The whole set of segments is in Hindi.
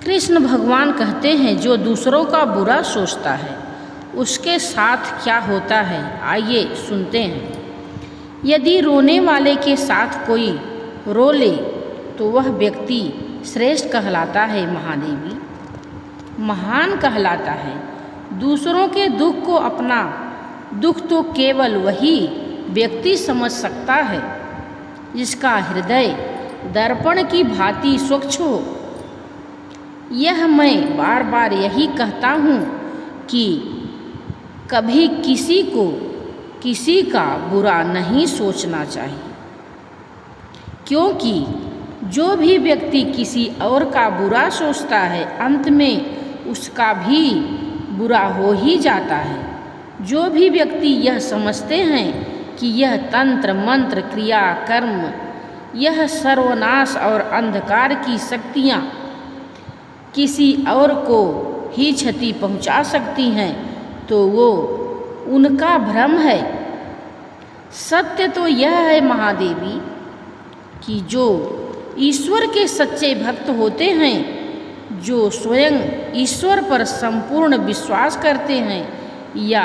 कृष्ण भगवान कहते हैं, जो दूसरों का बुरा सोचता है उसके साथ क्या होता है, आइए सुनते हैं। यदि रोने वाले के साथ कोई रो ले तो वह व्यक्ति श्रेष्ठ कहलाता है, महादेवी महान कहलाता है। दूसरों के दुख को अपना दुख तो केवल वही व्यक्ति समझ सकता है जिसका हृदय दर्पण की भांति स्वच्छ हो। यह मैं बार बार यही कहता हूँ कि कभी किसी को किसी का बुरा नहीं सोचना चाहिए, क्योंकि जो भी व्यक्ति किसी और का बुरा सोचता है अंत में उसका भी बुरा हो ही जाता है। जो भी व्यक्ति यह समझते हैं कि यह तंत्र मंत्र क्रिया कर्म, यह सर्वनाश और अंधकार की शक्तियाँ किसी और को ही क्षति पहुंचा सकती हैं, तो वो उनका भ्रम है। सत्य तो यह है महादेवी कि जो ईश्वर के सच्चे भक्त होते हैं, जो स्वयं ईश्वर पर संपूर्ण विश्वास करते हैं, या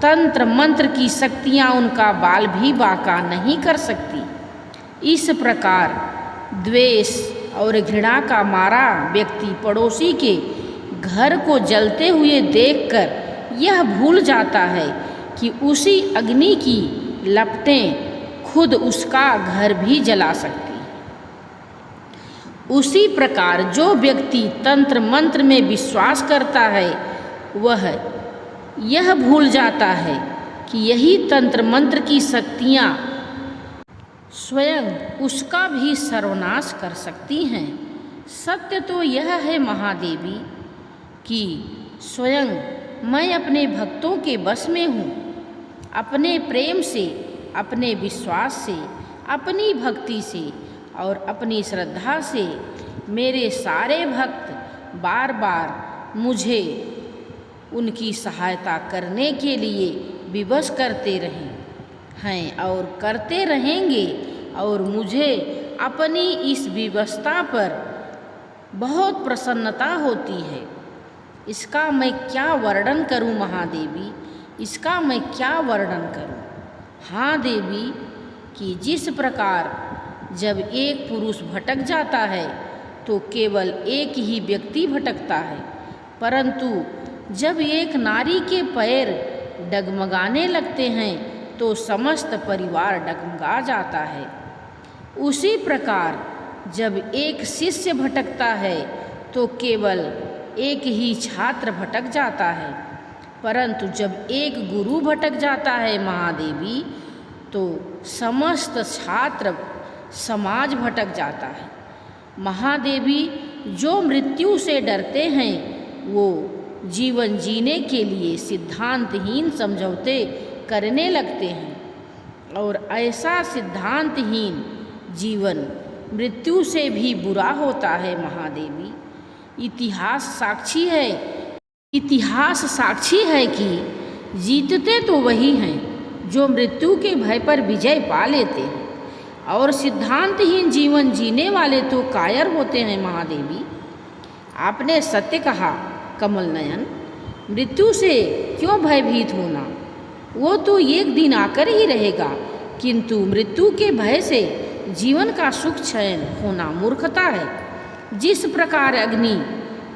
तंत्र मंत्र की शक्तियाँ उनका बाल भी बांका नहीं कर सकती। इस प्रकार द्वेष और घृणा का मारा व्यक्ति पड़ोसी के घर को जलते हुए देखकर यह भूल जाता है कि उसी अग्नि की लपटें खुद उसका घर भी जला सकती है। उसी प्रकार जो व्यक्ति तंत्र मंत्र में विश्वास करता है वह यह भूल जाता है कि यही तंत्र मंत्र की शक्तियाँ स्वयं उसका भी सर्वनाश कर सकती हैं। सत्य तो यह है महादेवी कि स्वयं मैं अपने भक्तों के बस में हूँ। अपने प्रेम से, अपने विश्वास से, अपनी भक्ति से और अपनी श्रद्धा से मेरे सारे भक्त बार बार मुझे उनकी सहायता करने के लिए विवश करते रहे हैं और करते रहेंगे, और मुझे अपनी इस विवशता पर बहुत प्रसन्नता होती है। इसका मैं क्या वर्णन करूं महादेवी, इसका मैं क्या वर्णन करूं। हाँ देवी, कि जिस प्रकार जब एक पुरुष भटक जाता है तो केवल एक ही व्यक्ति भटकता है, परंतु जब एक नारी के पैर डगमगाने लगते हैं तो समस्त परिवार डगमगा जाता है। उसी प्रकार जब एक शिष्य भटकता है तो केवल एक ही छात्र भटक जाता है, परंतु जब एक गुरु भटक जाता है महादेवी तो समस्त छात्र समाज भटक जाता है। महादेवी, जो मृत्यु से डरते हैं वो जीवन जीने के लिए सिद्धांतहीन समझौते करने लगते हैं, और ऐसा सिद्धांतहीन जीवन मृत्यु से भी बुरा होता है महादेवी। इतिहास साक्षी है कि जीतते तो वही हैं जो मृत्यु के भय पर विजय पा लेते हैं, और सिद्धांतहीन जीवन जीने वाले तो कायर होते हैं महादेवी। आपने सत्य कहा कमल नयन, मृत्यु से क्यों भयभीत होना, वो तो एक दिन आकर ही रहेगा, किंतु मृत्यु के भय से जीवन का सुख चैन होना मूर्खता है। जिस प्रकार अग्नि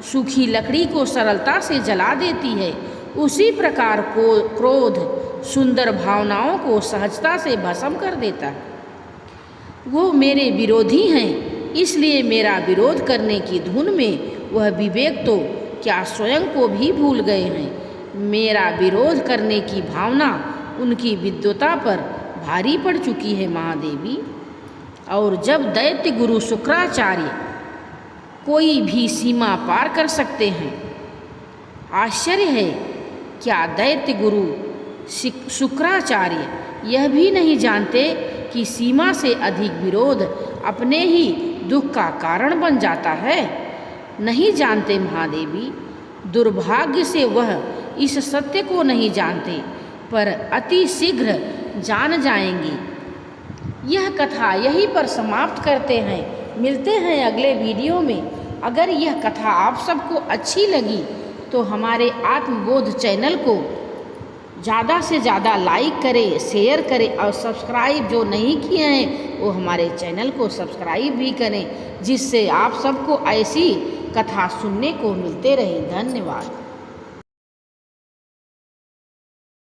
सूखी लकड़ी को सरलता से जला देती है, उसी प्रकार को क्रोध सुंदर भावनाओं को सहजता से भस्म कर देता है। वो मेरे विरोधी हैं, इसलिए मेरा विरोध करने की धुन में वह विवेक तो क्या स्वयं को भी भूल गए हैं। मेरा विरोध करने की भावना उनकी विद्वता पर भारी पड़ चुकी है महादेवी। और जब दैत्य गुरु शुक्राचार्य कोई भी सीमा पार कर सकते हैं, आश्चर्य है क्या दैत्य गुरु शुक्राचार्य यह भी नहीं जानते कि सीमा से अधिक विरोध अपने ही दुख का कारण बन जाता है। नहीं जानते महादेवी, दुर्भाग्य से वह इस सत्य को नहीं जानते, पर अति शीघ्र जान जाएंगे। यह कथा यहीं पर समाप्त करते हैं। मिलते हैं अगले वीडियो में। अगर यह कथा आप सबको अच्छी लगी तो हमारे आत्मबोध चैनल को ज़्यादा से ज़्यादा लाइक करें, शेयर करें और सब्सक्राइब जो नहीं किए हैं वो हमारे चैनल को सब्सक्राइब भी करें, जिससे आप सबको ऐसी कथा सुनने को मिलते रहे। धन्यवाद।